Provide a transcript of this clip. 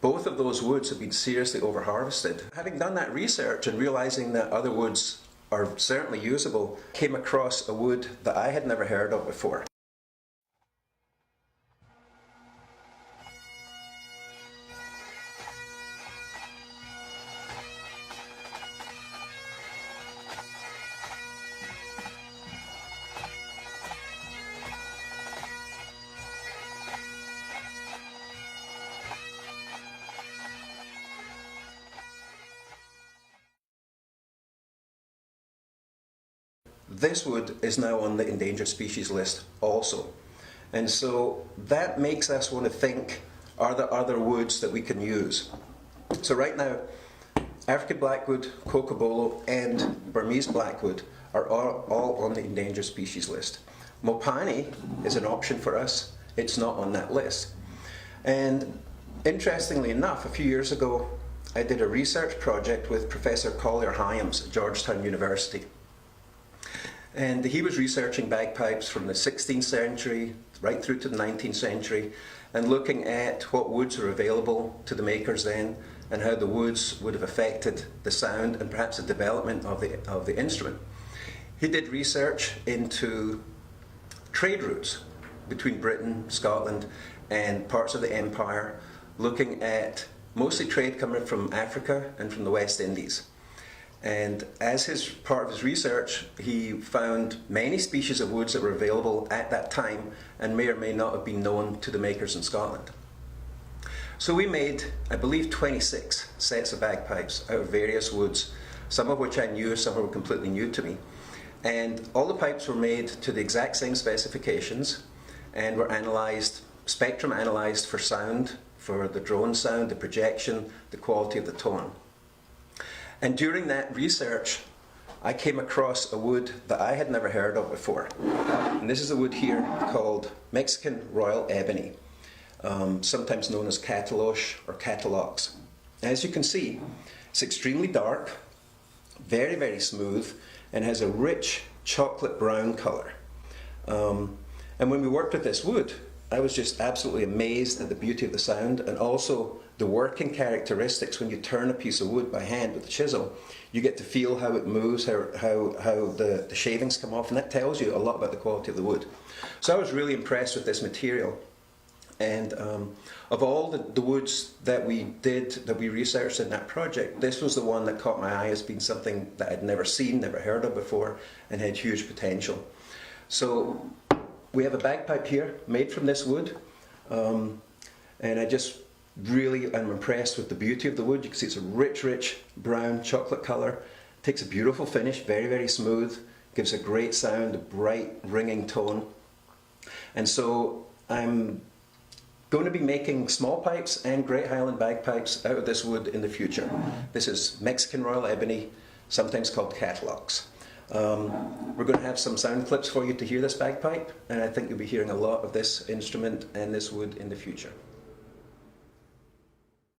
both of those woods have been seriously over-harvested. Having done that research and realizing that other woods are certainly usable, came across a wood that I had never heard of before. This wood is now on the endangered species list also. And so that makes us want to think, are there other woods that we can use? So right now, African blackwood, cocobolo and Burmese blackwood are all on the endangered species list. Mopani is an option for us. It's not on that list. And interestingly enough, a few years ago, I did a research project with Professor Collier Hyams at Georgetown University. And he was researching bagpipes from the 16th century right through to the 19th century and looking at what woods were available to the makers then and how the woods would have affected the sound and perhaps the development of the instrument. He did research into trade routes between Britain, Scotland and parts of the empire, looking at mostly trade coming from Africa and from the West Indies. And as part of his research, he found many species of woods that were available at that time and may or may not have been known to the makers in Scotland. So we made, I believe, 26 sets of bagpipes out of various woods, some of which I knew, some were completely new to me. And all the pipes were made to the exact same specifications and were analysed, spectrum analysed for sound, for the drone sound, the projection, the quality of the tone. And during that research, I came across a wood that I had never heard of before. And this is a wood here called Mexican Royal Ebony, sometimes known as Katalox or Katalox. As you can see, it's extremely dark, very, very smooth, and has a rich chocolate brown colour. And when we worked with this wood, I was just absolutely amazed at the beauty of the sound and also the working characteristics. When you turn a piece of wood by hand with a chisel, you get to feel how it moves, how the shavings come off, and that tells you a lot about the quality of the wood. So I was really impressed with this material. And of all the woods that we researched in that project, this was the one that caught my eye as being something that I'd never seen, never heard of before, and had huge potential. So we have a bagpipe here made from this wood, and I just really am impressed with the beauty of the wood. You can see it's a rich brown chocolate colour. Takes a beautiful finish, very, very smooth, gives a great sound, a bright ringing tone. And so I'm going to be making small pipes and Great Highland bagpipes out of this wood in the future. This is Mexican Royal Ebony, sometimes called Katalox. We're going to have some sound clips for you to hear this bagpipe, and I think you'll be hearing a lot of this instrument and this wood in the future.